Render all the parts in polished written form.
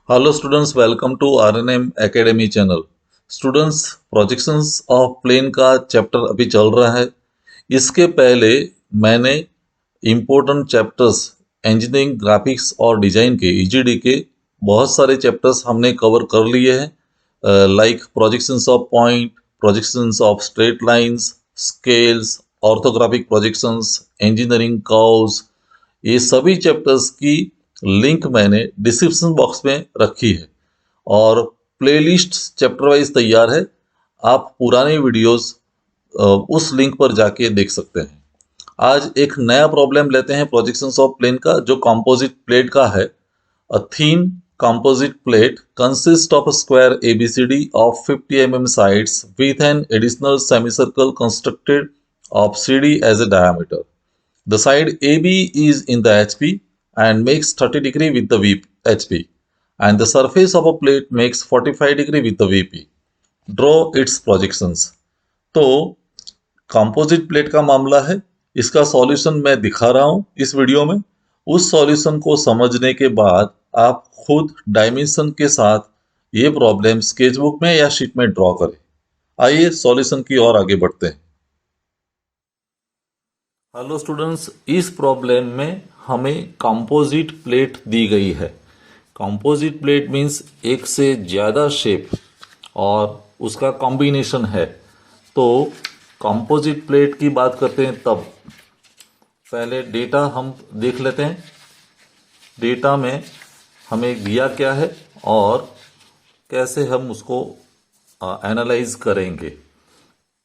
Hello students, welcome to RNM academy channel. Students, projections of plane का chapter अभी चल रहा है। इसके पहले मैंने इम्पोर्टेंट चैप्टर्स इंजीनियरिंग ग्राफिक्स और डिज़ाइन के ईजीडी के बहुत सारे चैप्टर्स हमने कवर कर लिए हैं, like projections of point, projections of straight lines, scales, orthographic projections, engineering curves. ये सभी चैप्टर्स की लिंक मैंने डिस्क्रिप्शन बॉक्स में रखी है और प्लेलिस्ट चैप्टर वाइज तैयार है। आप पुराने वीडियोस उस लिंक पर जाके देख सकते हैं। आज एक नया प्रॉब्लम लेते हैं प्रोजेक्शंस ऑफ प्लेन का, जो कंपोजिट प्लेट का है। अ थीन composite plate consists of a square ABCD of 50 mm sides with an additional semicircle constructed of CD as a diameter. The side AB is in the HP and makes 30 degree with the HP, and the surface of a plate makes 45 degree with the VP. Draw its projections. तो composite plate का मामला है। इसका solution मैं दिखा रहा हूं इस वीडियो में। उस सॉल्यूशन को समझने के बाद आप खुद डायमेंशन के साथ ये प्रॉब्लम स्केचबुक में या शीट में ड्रॉ करें। आइए सॉल्यूशन की ओर आगे बढ़ते हैं। हेलो स्टूडेंट्स, इस प्रॉब्लम में हमें कंपोजिट प्लेट दी गई है। कंपोजिट प्लेट मीन्स एक से ज़्यादा शेप और उसका कॉम्बिनेशन है। तो कंपोजिट प्लेट की बात करते हैं तब पहले डेटा हम देख लेते हैं। डेटा में हमें दिया क्या है और कैसे हम उसको एनालाइज करेंगे।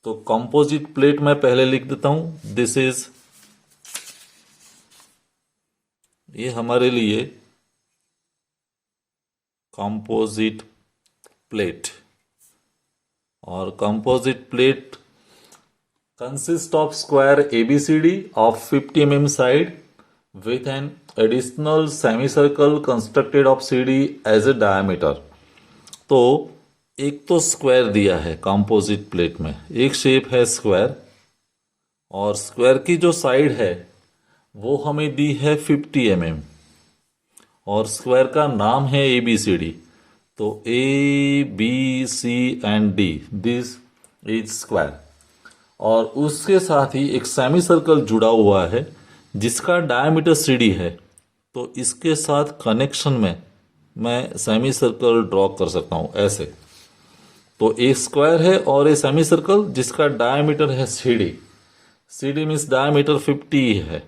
तो कंपोजिट प्लेट मैं पहले लिख देता हूं। दिस इज, ये हमारे लिए कंपोजिट प्लेट, और composite plate consist of square ABCD of 50 mm side with an additional semicircle constructed of CD as a diameter। तो एक तो स्क्वायर दिया है कंपोजिट प्लेट में, एक शेप है स्क्वायर, और स्क्वायर की जो साइड है वो हमें दी है 50 mm, और स्क्वायर का नाम है ABCD। तो ABCD, दिस इज स्क्वायर, और उसके साथ ही एक सेमी सर्कल जुड़ा हुआ है जिसका डायमीटर CD है। तो इसके साथ कनेक्शन में मैं सेमी सर्कल ड्रॉ कर सकता हूं ऐसे। तो एक स्क्वायर है और एक सेमी सर्कल जिसका डायमीटर है CD। CD मीन्स डायमीटर 50 है।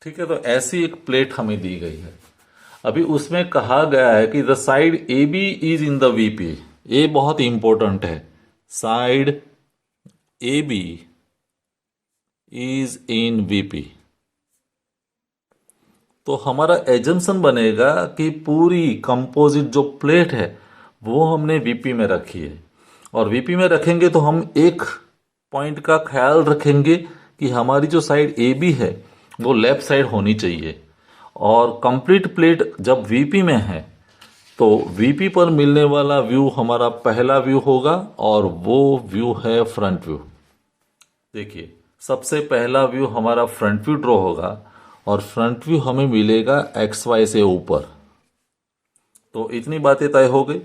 ठीक है, तो ऐसी एक प्लेट हमें दी गई है। अभी उसमें कहा गया है कि the side AB is in the VP। ये बहुत इंपॉर्टेंट है। Side AB is in VP। तो हमारा एजम्पशन बनेगा कि पूरी कंपोजिट जो प्लेट है वो हमने VP में रखी है, और VP में रखेंगे तो हम एक पॉइंट का ख्याल रखेंगे कि हमारी जो साइड AB है वो लेफ्ट साइड होनी चाहिए। और कंप्लीट प्लेट जब VP में है तो VP पर मिलने वाला व्यू हमारा पहला व्यू होगा, और वो व्यू है फ्रंट व्यू। देखिए, सबसे पहला व्यू हमारा फ्रंट व्यू ड्रॉ होगा, और फ्रंट व्यू हमें मिलेगा XY से ऊपर। तो इतनी बातें तय हो गई।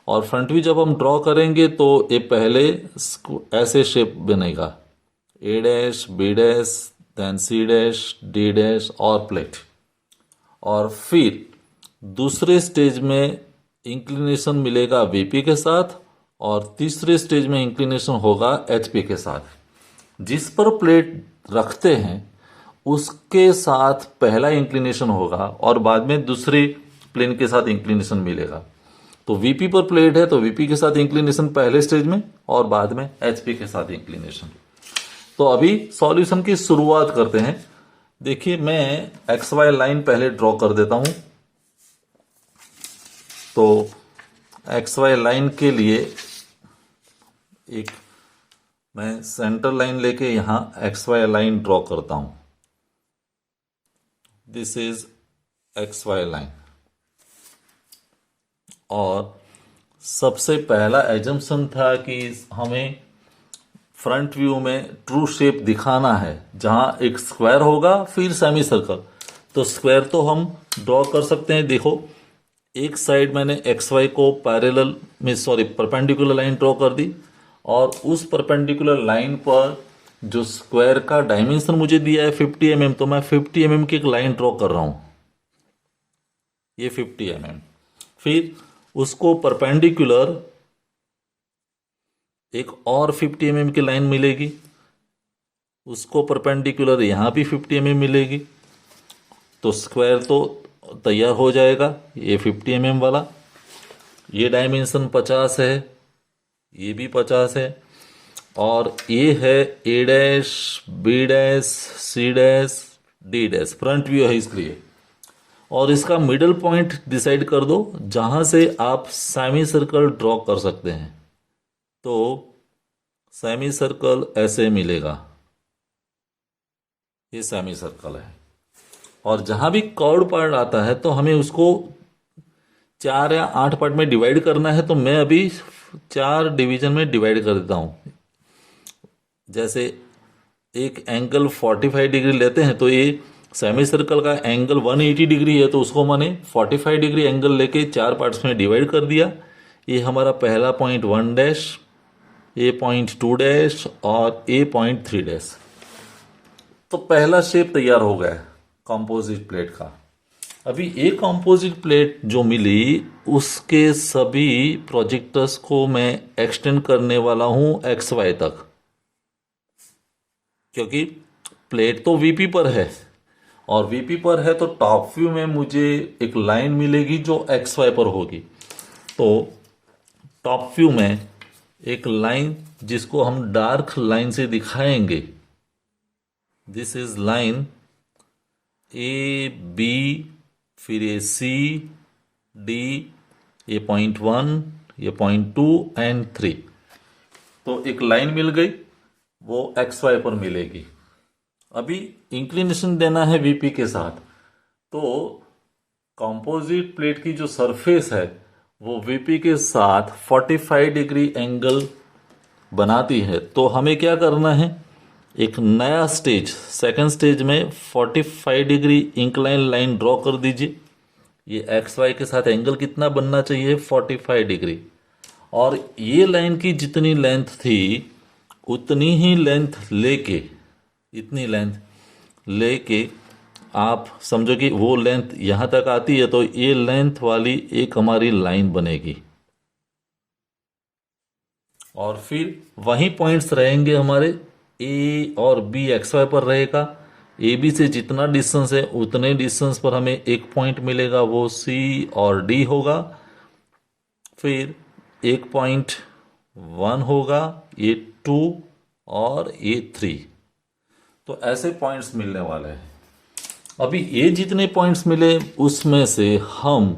और फ्रंट व्यू जब हम ड्रॉ करेंगे तो ये पहले ऐसे शेप बनेगा, A dash, B dash, then C dash, D dash और प्लेट। और फिर दूसरे स्टेज में इंक्लिनेशन मिलेगा VP के साथ, और तीसरे स्टेज में इंक्लिनेशन होगा HP के साथ। जिस पर प्लेट रखते हैं उसके साथ पहला इंक्लिनेशन होगा और बाद में दूसरे प्लेन के साथ इंक्लिनेशन मिलेगा। तो VP पर प्लेट है तो VP के साथ इंक्लिनेशन पहले स्टेज में, और बाद में HP के साथ इंक्लिनेशन। तो अभी सॉल्यूशन की शुरुआत करते हैं। देखिए, मैं XY लाइन पहले ड्रॉ कर देता हूं। तो XY लाइन के लिए एक मैं सेंटर लाइन लेके यहां XY लाइन ड्रॉ करता हूं। This is XY line. और सबसे पहला एजम्पशन था कि हमें फ्रंट व्यू में ट्रू शेप दिखाना है, जहां एक स्क्वायर होगा फिर सेमी सर्कल। तो स्क्वायर तो हम ड्रॉ कर सकते हैं। देखो, एक साइड मैंने एक्स वाई को पैरेलल में परपेंडिकुलर लाइन ड्रॉ कर दी, और उस परपेंडिकुलर लाइन पर जो स्क्वायर का डायमेंशन मुझे दिया है 50 mm, तो मैं 50 mm की एक लाइन ड्रॉ कर रहा हूँ, ये 50 mm। फिर उसको परपेंडिकुलर एक और 50 mm की लाइन मिलेगी, उसको परपेंडिकुलर यहाँ भी 50 mm मिलेगी, तो स्क्वायर तो तैयार हो जाएगा। ये 50 mm वाला, ये डायमेंशन 50 है, ये भी 50 है, और ये है A dash, B dash, C dash, D dash, front view है इसलिए। और इसका मिडल पॉइंट डिसाइड कर दो जहां से आप सेमी सर्कल ड्रॉ कर सकते हैं। तो सेमी सर्कल ऐसे मिलेगा, ये सेमी सर्कल है। और जहां भी कर्व पार्ट आता है तो हमें उसको 4 या 8 पार्ट में डिवाइड करना है, तो मैं अभी 4 डिवीजन में डिवाइड कर देता हूं। जैसे एक एंगल 45 डिग्री लेते हैं, तो ये सेमी सर्कल का एंगल 180 डिग्री है, तो उसको मैंने 45 डिग्री एंगल लेके 4 पार्ट्स में डिवाइड कर दिया। ये हमारा पहला पॉइंट 1 डैश, ए पॉइंट 2 डैश और ए पॉइंट 3 डैश। तो पहला शेप तैयार हो गया कंपोजिट प्लेट का। अभी ये कंपोजिट प्लेट जो मिली उसके सभी प्रोजेक्टर्स को मैं एक्सटेंड करने वाला हूं एक्स वाई तक, क्योंकि प्लेट तो वीपी पर है, और वीपी पर है तो टॉप व्यू में मुझे एक लाइन मिलेगी जो एक्स वाई पर होगी। तो टॉप व्यू में एक लाइन जिसको हम डार्क लाइन से दिखाएंगे, this is line A B, फिर ये सी डी, ये पॉइंट 1, ये पॉइंट 2 एंड 3। तो एक लाइन मिल गई, वो एक्स वाई पर मिलेगी। अभी इंक्लिनेशन देना है वीपी के साथ, तो कंपोजिट प्लेट की जो सरफेस है वो वीपी के साथ 45 डिग्री एंगल बनाती है। तो हमें क्या करना है, एक नया स्टेज, सेकंड स्टेज में 45 डिग्री इंक्लाइन लाइन ड्रॉ कर दीजिए। ये एक्स वाई के साथ एंगल कितना बनना चाहिए, 45 डिग्री। और ये लाइन की जितनी लेंथ थी उतनी ही लेंथ लेके, इतनी लेंथ लेके आप समझो कि वो लेंथ यहां तक आती है, तो ये लेंथ वाली एक हमारी लाइन बनेगी। और फिर वही पॉइंट्स रहेंगे हमारे, ए और बी एक्स वाई पर रहेगा। ए बी से जितना डिस्टेंस है उतने डिस्टेंस पर हमें एक पॉइंट मिलेगा, वो सी और डी होगा। फिर एक पॉइंट 1 होगा, ये 2 और ये 3। तो ऐसे पॉइंट्स मिलने वाले हैं। अभी ये जितने पॉइंट्स मिले उसमें से हम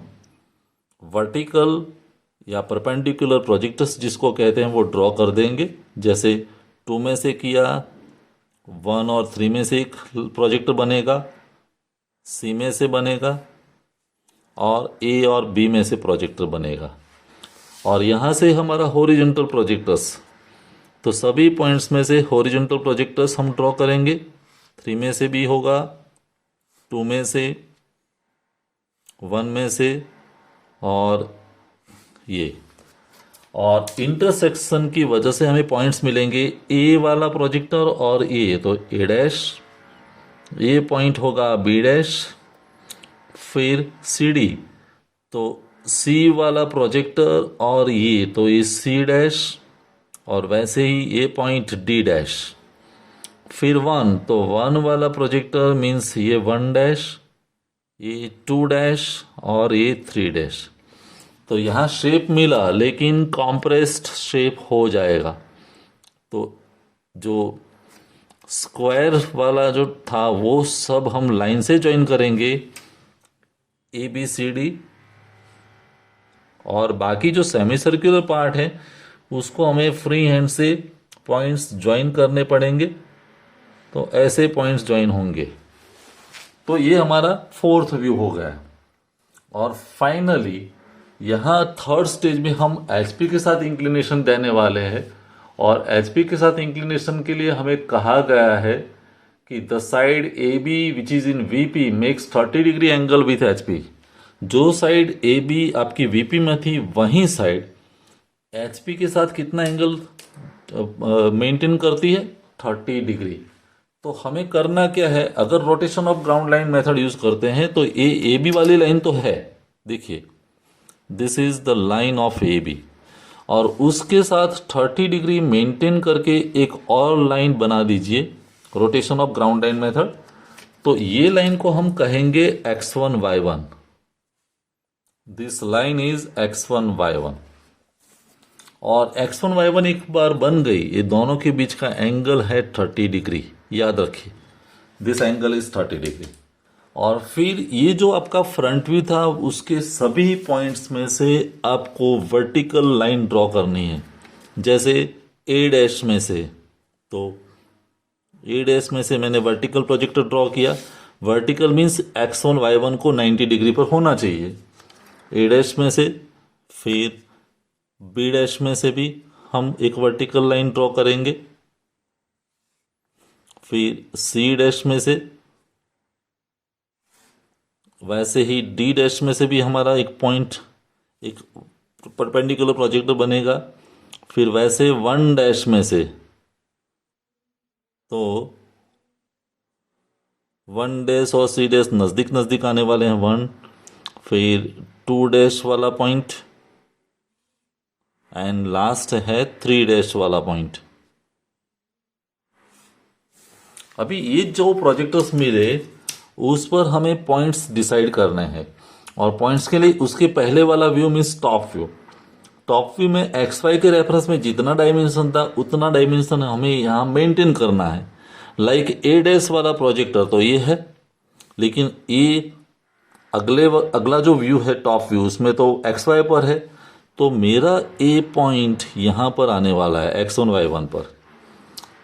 वर्टिकल या परपेंडिकुलर प्रोजेक्टर्स जिसको कहते हैं वो ड्रॉ कर देंगे। जैसे 2 में से किया, 1 और 3 में से एक प्रोजेक्टर बनेगा, सी में से बनेगा, और ए और बी में से प्रोजेक्टर बनेगा। और यहाँ से हमारा हॉरिजॉन्टल प्रोजेक्टर्स, तो सभी पॉइंट्स में से हॉरिजॉन्टल प्रोजेक्टर्स हम ड्रॉ करेंगे। 3 में से भी होगा, 2 में से, 1 में से, और ये। और इंटरसेक्शन की वजह से हमें पॉइंट्स मिलेंगे, ए वाला प्रोजेक्टर और ए, तो ए डैश, ये पॉइंट होगा बी डैश, फिर सी डी, तो सी वाला प्रोजेक्टर और ये, तो ये सी डैश, और वैसे ही ये पॉइंट डी डैश। फिर 1, तो 1 वाला प्रोजेक्टर मीन्स ये 1 डैश, ये 2 डैश और ये 3 डैश। तो यहाँ शेप मिला लेकिन कॉम्प्रेस्ड शेप हो जाएगा। तो जो स्क्वायर वाला जो था वो सब हम लाइन से ज्वाइन करेंगे, ए बी सी डी, और बाकी जो सेमी सर्कुलर पार्ट है उसको हमें फ्री हैंड से पॉइंट्स ज्वाइन करने पड़ेंगे। तो ऐसे पॉइंट्स ज्वाइन होंगे। तो ये हमारा 4th व्यू हो गया। और फाइनली यहाँ 3rd स्टेज में हम एचपी के साथ इंक्लिनेशन देने वाले हैं। और एचपी के साथ इंक्लिनेशन के लिए हमें कहा गया है कि the side A B which is in VP makes 30 degree angle with HP. जो साइड ए बी आपकी वीपी में थी वही साइड एचपी के साथ कितना एंगल मेंटेन करती है, 30 डिग्री। तो हमें करना क्या है, अगर rotation of ground line method use करते हैं तो ए बी वाली लाइन तो है, देखिए this is the line of A B, और उसके साथ 30 डिग्री मेंटेन करके एक और लाइन बना दीजिए rotation of ground line method. तो ये लाइन को हम कहेंगे x1 y1, this line is x1 y1। और x1 y1 एक बार बन गई, ये दोनों के बीच का एंगल है 30 डिग्री, याद रखिए दिस एंगल इज 30 डिग्री। और फिर ये जो आपका फ्रंट व्यू था उसके सभी पॉइंट्स में से आपको वर्टिकल लाइन ड्रॉ करनी है। जैसे ए डैश में से, तो ए डैश में से मैंने वर्टिकल प्रोजेक्टर ड्रॉ किया। वर्टिकल मीन्स x1 y1 को 90 डिग्री पर होना चाहिए ए डैश में से। फिर बी डैश में से भी हम एक वर्टिकल लाइन ड्रॉ करेंगे। फिर सी डैश में से, वैसे ही डी डैश में से भी हमारा एक पॉइंट, एक परपेंडिकुलर प्रोजेक्टर बनेगा। फिर वैसे 1 डैश में से, तो 1 डैश और सी डैश नज़दीक नज़दीक आने वाले हैं 1। फिर 2 डैश वाला पॉइंट एंड लास्ट है 3 डैश वाला पॉइंट। अभी ये जो प्रोजेक्टर्स मिले उस पर हमें पॉइंट्स डिसाइड करने हैं, और पॉइंट्स के लिए उसके पहले वाला view means top view. Top view में एक्स वाई के रेफरेंस में जितना डायमेंशन था उतना डायमेंशन हमें यहाँ मेंटेन करना है। लाइक ए डैश वाला प्रोजेक्टर तो ये है, लेकिन ये अगला जो व्यू है टॉप व्यू, उसमें तो एक्स वाई पर है, तो मेरा ए पॉइंट यहाँ पर आने वाला है x1 y1 पर।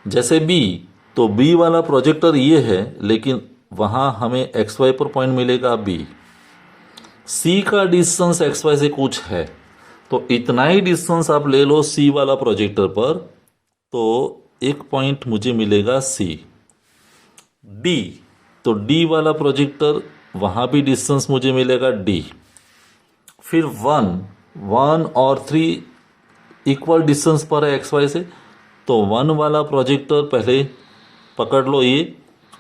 जैसे बी, तो बी वाला प्रोजेक्टर ये है, लेकिन वहाँ हमें एक्स वाई पर पॉइंट मिलेगा बी। सी का डिस्टेंस एक्स वाई से कुछ है, तो इतना ही डिस्टेंस आप ले लो सी वाला प्रोजेक्टर पर, तो एक पॉइंट मुझे मिलेगा सी। डी, तो डी वाला प्रोजेक्टर वहाँ भी डिस्टेंस मुझे मिलेगा डी। फिर 1 और 3 इक्वल डिस्टेंस पर है एक्स वाई से, तो 1 वाला प्रोजेक्टर पहले पकड़ लो ये,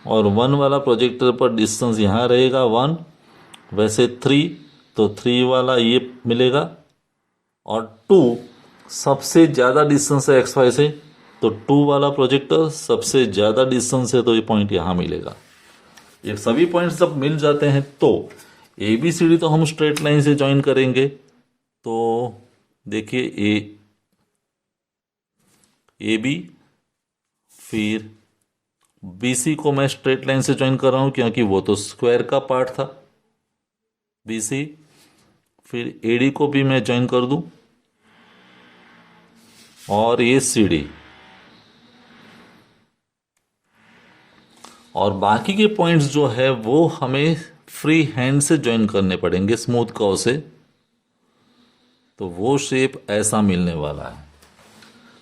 और 1 वाला प्रोजेक्टर पर डिस्टेंस यहाँ रहेगा 1। वैसे 3, तो 3 वाला ये मिलेगा, और 2 सबसे ज़्यादा डिस्टेंस है एक्स वाई से, तो 2 वाला प्रोजेक्टर सबसे ज़्यादा डिस्टेंस है, तो ये पॉइंट यहाँ मिलेगा। ये सभी पॉइंट्स जब मिल जाते हैं तो ए बी सी डी तो हम स्ट्रेट लाइन से ज्वाइन करेंगे। तो देखिए ए बी, फिर बी सी को मैं स्ट्रेट लाइन से ज्वाइन कर रहा हूँ क्योंकि वो तो स्क्वायर का पार्ट था बी सी। फिर ए डी को भी मैं ज्वाइन कर दूँ, और ये सी डी, और बाकी के पॉइंट्स जो है वो हमें फ्री हैंड से ज्वाइन करने पड़ेंगे स्मूथ कर्व से, तो वो शेप ऐसा मिलने वाला है।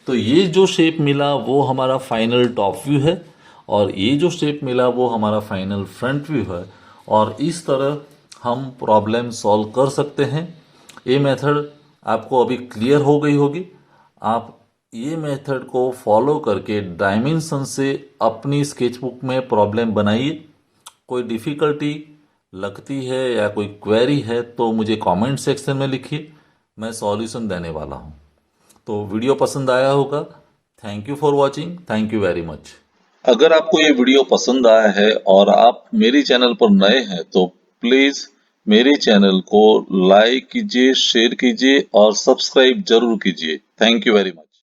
तो ये जो शेप मिला वो हमारा फाइनल टॉप व्यू है, और ये जो शेप मिला वो हमारा फाइनल फ्रंट व्यू है, और इस तरह हम प्रॉब्लम सॉल्व कर सकते हैं। ये मेथड आपको अभी क्लियर हो गई होगी। आप ये मेथड को फॉलो करके डायमेंशन से अपनी स्केचबुक में प्रॉब्लम बनाइए। कोई डिफ़िकल्टी लगती है या कोई क्वेरी है तो मुझे कमेंट सेक्शन में लिखिए, मैं सॉल्यूशन देने वाला हूँ। तो वीडियो पसंद आया होगा। Thank you for watching, thank you very much. अगर आपको ये वीडियो पसंद आया है और आप मेरी चैनल पर नए हैं तो प्लीज मेरे चैनल को लाइक कीजिए, शेयर कीजिए और सब्सक्राइब जरूर कीजिए। Thank you very much.